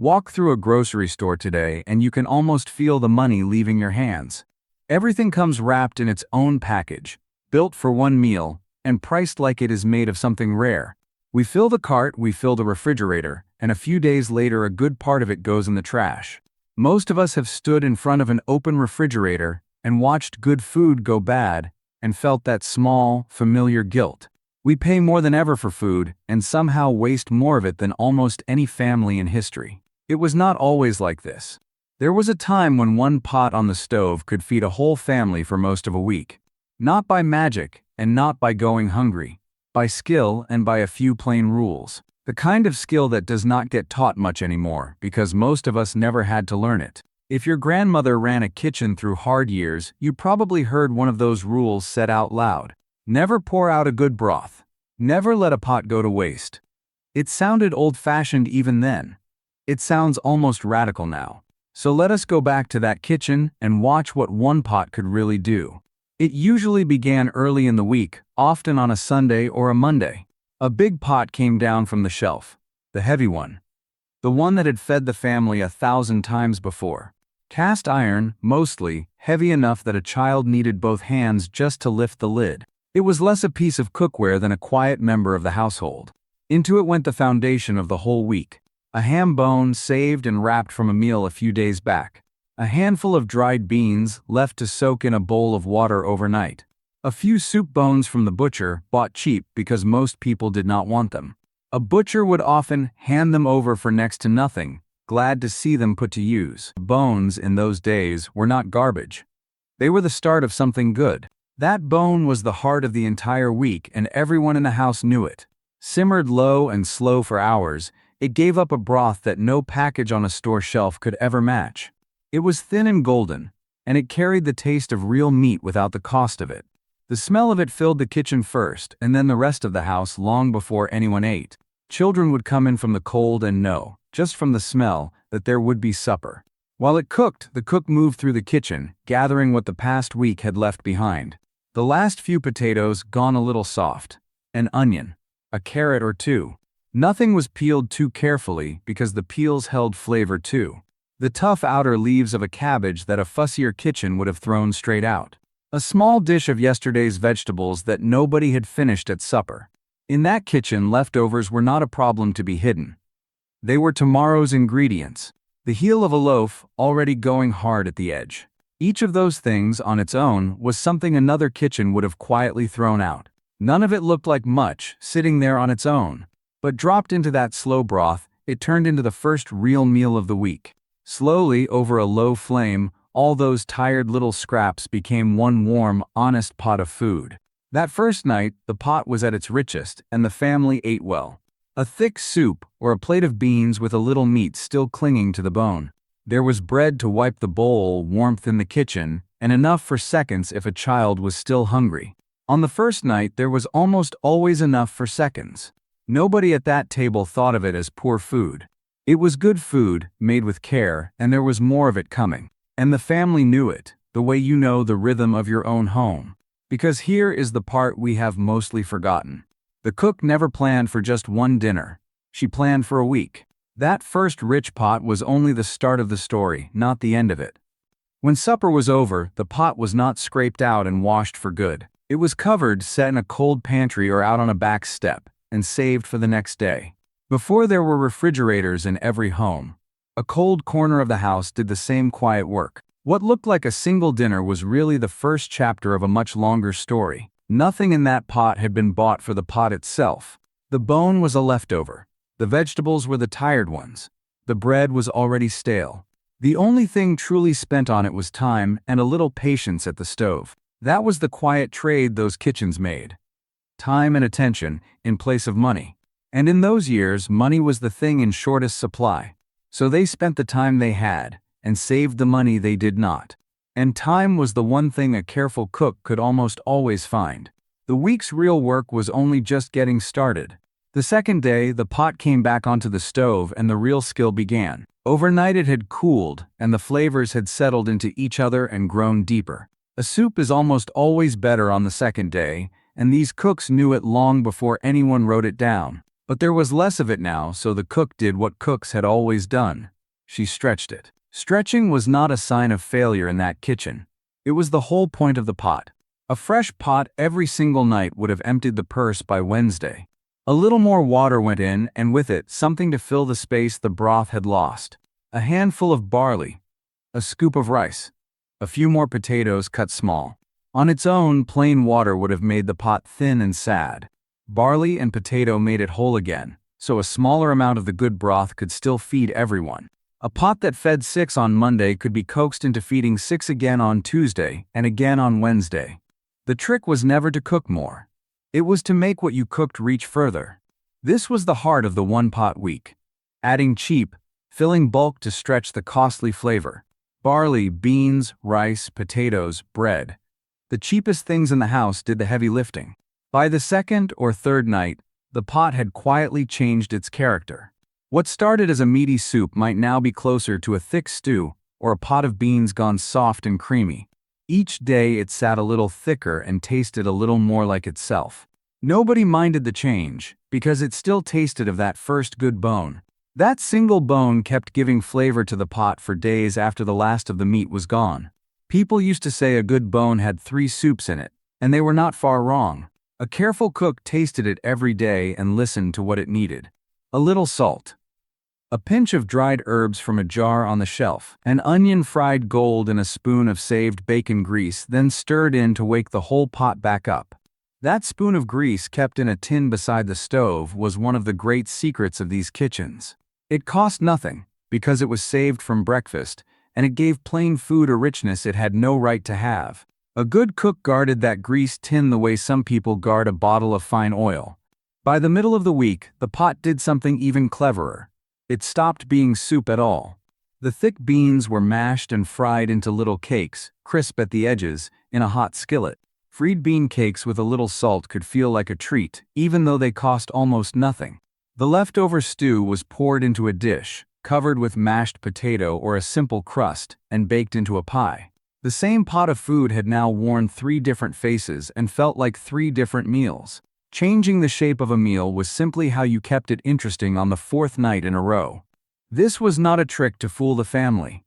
Walk through a grocery store today and you can almost feel the money leaving your hands. Everything comes wrapped in its own package, built for one meal, and priced like it is made of something rare. We fill the cart, we fill the refrigerator, and a few days later a good part of it goes in the trash. Most of us have stood in front of an open refrigerator and watched good food go bad and felt that small, familiar guilt. We pay more than ever for food and somehow waste more of it than almost any family in history. It was not always like this. There was a time when one pot on the stove could feed a whole family for most of a week. Not by magic and not by going hungry, by skill and by a few plain rules. The kind of skill that does not get taught much anymore because most of us never had to learn it. If your grandmother ran a kitchen through hard years, you probably heard one of those rules said out loud. Never pour out a good broth. Never let a pot go to waste. It sounded old-fashioned even then. It sounds almost radical now. So let us go back to that kitchen and watch what one pot could really do. It usually began early in the week, often on a Sunday or a Monday. A big pot came down from the shelf. The heavy one. The one that had fed the family 1,000 times before. Cast iron, mostly, heavy enough that a child needed both hands just to lift the lid. It was less a piece of cookware than a quiet member of the household. Into it went the foundation of the whole week. A ham bone saved and wrapped from a meal a few days back. A handful of dried beans left to soak in a bowl of water overnight. A few soup bones from the butcher, bought cheap because most people did not want them. A butcher would often hand them over for next to nothing, glad to see them put to use. Bones in those days were not garbage. They were the start of something good. That bone was the heart of the entire week and everyone in the house knew it. Simmered low and slow for hours, it gave up a broth that no package on a store shelf could ever match. It was thin and golden, and it carried the taste of real meat without the cost of it. The smell of it filled the kitchen first and then the rest of the house long before anyone ate. Children would come in from the cold and know, just from the smell, that there would be supper. While it cooked, the cook moved through the kitchen, gathering what the past week had left behind. The last few potatoes gone a little soft. An onion. A carrot or two. Nothing was peeled too carefully because the peels held flavor too. The tough outer leaves of a cabbage that a fussier kitchen would have thrown straight out. A small dish of yesterday's vegetables that nobody had finished at supper. In that kitchen, leftovers were not a problem to be hidden. They were tomorrow's ingredients. The heel of a loaf, already going hard at the edge. Each of those things, on its own, was something another kitchen would have quietly thrown out. None of it looked like much, sitting there on its own. But dropped into that slow broth, it turned into the first real meal of the week. Slowly, over a low flame, all those tired little scraps became one warm, honest pot of food. That first night, the pot was at its richest, and the family ate well. A thick soup, or a plate of beans with a little meat still clinging to the bone. There was bread to wipe the bowl, warmth in the kitchen, and enough for seconds if a child was still hungry. On the first night, there was almost always enough for seconds. Nobody at that table thought of it as poor food. It was good food, made with care, and there was more of it coming. And the family knew it, the way you know the rhythm of your own home. Because here is the part we have mostly forgotten. The cook never planned for just one dinner. She planned for a week. That first rich pot was only the start of the story, not the end of it. When supper was over, the pot was not scraped out and washed for good. It was covered, set in a cold pantry or out on a back step, and saved for the next day. Before there were refrigerators in every home, a cold corner of the house did the same quiet work. What looked like a single dinner was really the first chapter of a much longer story. Nothing in that pot had been bought for the pot itself. The bone was a leftover. The vegetables were the tired ones. The bread was already stale. The only thing truly spent on it was time and a little patience at the stove. That was the quiet trade those kitchens made. Time and attention in place of money. And in those years, money was the thing in shortest supply. So they spent the time they had, and saved the money they did not. And time was the one thing a careful cook could almost always find. The week's real work was only just getting started. The second day, the pot came back onto the stove and the real skill began. Overnight it had cooled, and the flavors had settled into each other and grown deeper. A soup is almost always better on the second day, and these cooks knew it long before anyone wrote it down. But there was less of it now, so the cook did what cooks had always done. She stretched it. Stretching was not a sign of failure in that kitchen. It was the whole point of the pot. A fresh pot every single night would have emptied the purse by Wednesday. A little more water went in, and with it, something to fill the space the broth had lost. A handful of barley. A scoop of rice. A few more potatoes cut small. On its own, plain water would have made the pot thin and sad. Barley and potato made it whole again, so a smaller amount of the good broth could still feed everyone. A pot that fed 6 on Monday could be coaxed into feeding 6 again on Tuesday and again on Wednesday. The trick was never to cook more. It was to make what you cooked reach further. This was the heart of the one-pot week. Adding cheap, filling bulk to stretch the costly flavor. Barley, beans, rice, potatoes, bread. The cheapest things in the house did the heavy lifting. By the second or third night, the pot had quietly changed its character. What started as a meaty soup might now be closer to a thick stew or a pot of beans gone soft and creamy. Each day it sat a little thicker and tasted a little more like itself. Nobody minded the change, because it still tasted of that first good bone. That single bone kept giving flavor to the pot for days after the last of the meat was gone. People used to say a good bone had 3 soups in it, and they were not far wrong. A careful cook tasted it every day and listened to what it needed. A little salt. A pinch of dried herbs from a jar on the shelf, an onion fried gold in a spoon of saved bacon grease, then stirred in to wake the whole pot back up. That spoon of grease kept in a tin beside the stove was one of the great secrets of these kitchens. It cost nothing, because it was saved from breakfast, and it gave plain food a richness it had no right to have. A good cook guarded that grease tin the way some people guard a bottle of fine oil. By the middle of the week, the pot did something even cleverer. It stopped being soup at all. The thick beans were mashed and fried into little cakes, crisp at the edges, in a hot skillet. Fried bean cakes with a little salt could feel like a treat, even though they cost almost nothing. The leftover stew was poured into a dish, covered with mashed potato or a simple crust, and baked into a pie. The same pot of food had now worn 3 different faces and felt like 3 different meals. Changing the shape of a meal was simply how you kept it interesting on the 4th night in a row. This was not a trick to fool the family.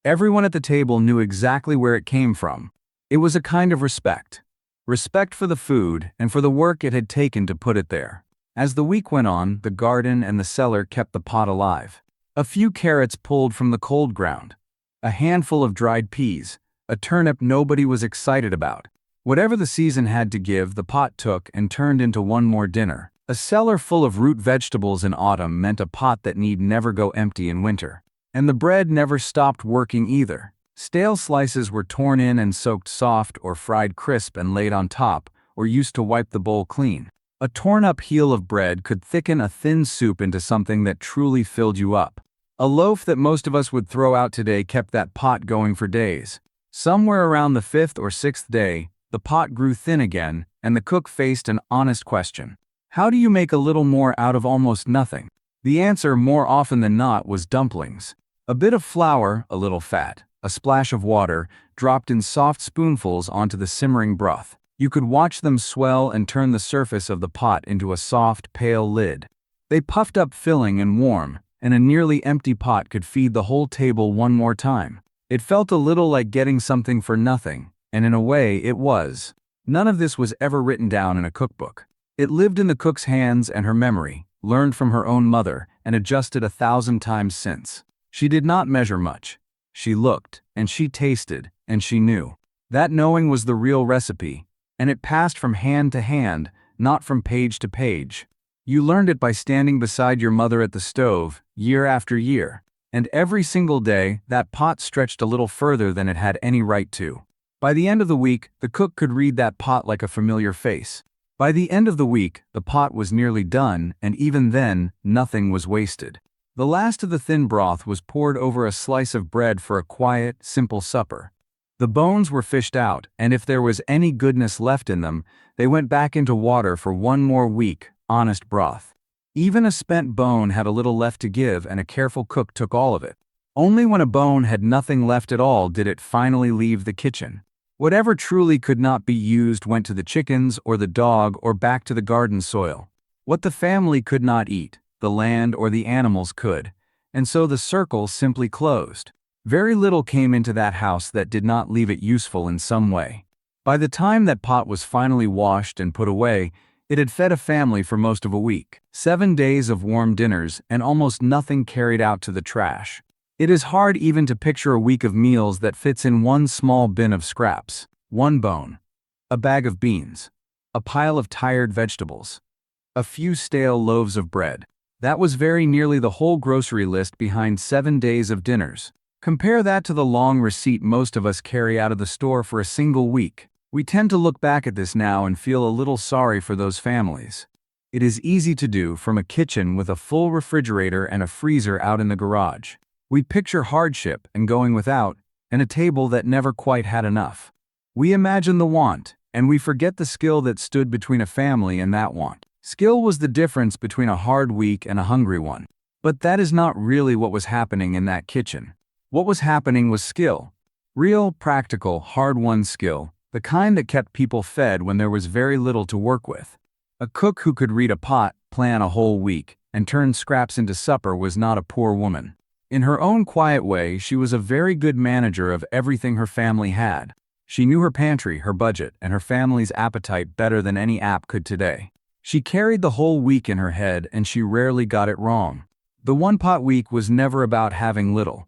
Everyone at the table knew exactly where it came from. It was a kind of respect. Respect for the food and for the work it had taken to put it there. As the week went on, the garden and the cellar kept the pot alive. A few carrots pulled from the cold ground. A handful of dried peas. A turnip nobody was excited about. Whatever the season had to give, the pot took and turned into one more dinner. A cellar full of root vegetables in autumn meant a pot that need never go empty in winter. And the bread never stopped working either. Stale slices were torn in and soaked soft or fried crisp and laid on top, or used to wipe the bowl clean. A torn-up heel of bread could thicken a thin soup into something that truly filled you up. A loaf that most of us would throw out today kept that pot going for days. Somewhere around the 5th or 6th day, the pot grew thin again, and the cook faced an honest question. How do you make a little more out of almost nothing? The answer, more often than not, was dumplings. A bit of flour, a little fat, a splash of water, dropped in soft spoonfuls onto the simmering broth. You could watch them swell and turn the surface of the pot into a soft, pale lid. They puffed up filling and warm, and a nearly empty pot could feed the whole table one more time. It felt a little like getting something for nothing. And in a way, it was. None of this was ever written down in a cookbook. It lived in the cook's hands and her memory, learned from her own mother, and adjusted 1,000 times since. She did not measure much. She looked, and she tasted, and she knew. That knowing was the real recipe, and it passed from hand to hand, not from page to page. You learned it by standing beside your mother at the stove, year after year, and every single day, that pot stretched a little further than it had any right to. By the end of the week, the cook could read that pot like a familiar face. By the end of the week, the pot was nearly done, and even then, nothing was wasted. The last of the thin broth was poured over a slice of bread for a quiet, simple supper. The bones were fished out, and if there was any goodness left in them, they went back into water for one more week, honest broth. Even a spent bone had a little left to give, and a careful cook took all of it. Only when a bone had nothing left at all did it finally leave the kitchen. Whatever truly could not be used went to the chickens or the dog or back to the garden soil. What the family could not eat, the land or the animals could, and so the circle simply closed. Very little came into that house that did not leave it useful in some way. By the time that pot was finally washed and put away, it had fed a family for most of a week. 7 days of warm dinners and almost nothing carried out to the trash. It is hard even to picture a week of meals that fits in one small bin of scraps. One bone, a bag of beans, a pile of tired vegetables, a few stale loaves of bread. That was very nearly the whole grocery list behind 7 days of dinners. Compare that to the long receipt most of us carry out of the store for a single week. We tend to look back at this now and feel a little sorry for those families. It is easy to do from a kitchen with a full refrigerator and a freezer out in the garage. We picture hardship and going without, and a table that never quite had enough. We imagine the want, and we forget the skill that stood between a family and that want. Skill was the difference between a hard week and a hungry one. But that is not really what was happening in that kitchen. What was happening was skill. Real, practical, hard-won skill, the kind that kept people fed when there was very little to work with. A cook who could read a pot, plan a whole week, and turn scraps into supper was not a poor woman. In her own quiet way, she was a very good manager of everything her family had. She knew her pantry, her budget, and her family's appetite better than any app could today. She carried the whole week in her head, and she rarely got it wrong. The one-pot week was never about having little.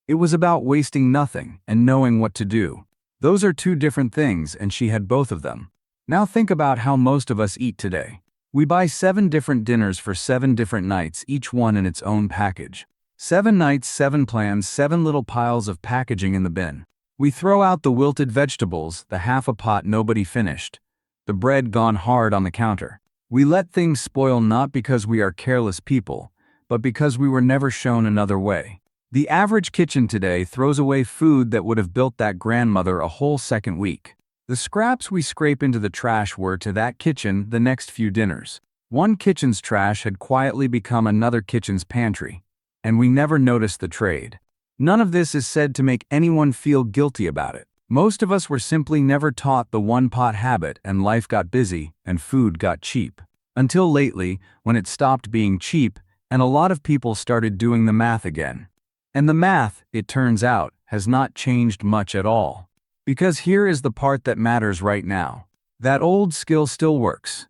It was about wasting nothing and knowing what to do. Those are two different things, and she had both of them. Now think about how most of us eat today. We buy 7 different dinners for 7 different nights, each one in its own package. 7 nights, 7 plans, 7 little piles of packaging in the bin. We throw out the wilted vegetables, the half a pot nobody finished, the bread gone hard on the counter. We let things spoil not because we are careless people, but because we were never shown another way. The average kitchen today throws away food that would have built that grandmother a whole second week. The scraps we scrape into the trash were to that kitchen the next few dinners. One kitchen's trash had quietly become another kitchen's pantry, and we never noticed the trade. None of this is said to make anyone feel guilty about it. Most of us were simply never taught the one-pot habit, and life got busy and food got cheap. Until lately, when it stopped being cheap, and a lot of people started doing the math again. And the math, it turns out, has not changed much at all. Because here is the part that matters right now. That old skill still works.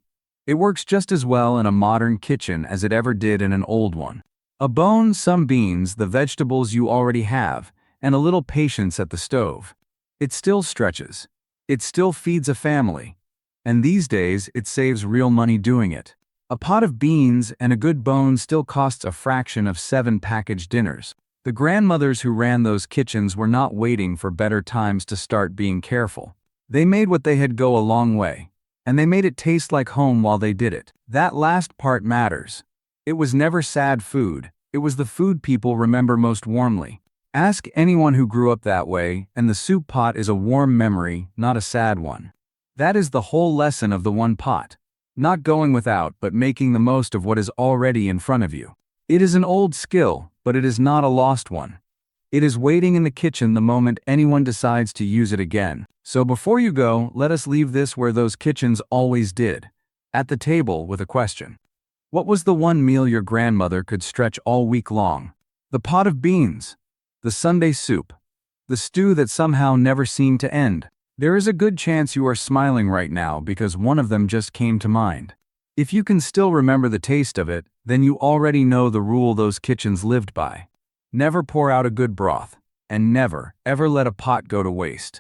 It works just as well in a modern kitchen as it ever did in an old one. A bone, some beans, the vegetables you already have, and a little patience at the stove. It still stretches. It still feeds a family. And these days, it saves real money doing it. A pot of beans and a good bone still costs a fraction of 7 packaged dinners. The grandmothers who ran those kitchens were not waiting for better times to start being careful. They made what they had go a long way, and they made it taste like home while they did it. That last part matters. It was never sad food. It was the food people remember most warmly. Ask anyone who grew up that way, and the soup pot is a warm memory, not a sad one. That is the whole lesson of the one pot. Not going without, but making the most of what is already in front of you. It is an old skill, but it is not a lost one. It is waiting in the kitchen the moment anyone decides to use it again. So before you go, let us leave this where those kitchens always did. At the table with a question. What was the one meal your grandmother could stretch all week long? The pot of beans. The Sunday soup. The stew that somehow never seemed to end. There is a good chance you are smiling right now because one of them just came to mind. If you can still remember the taste of it, then you already know the rule those kitchens lived by. Never pour out a good broth, and never, ever let a pot go to waste.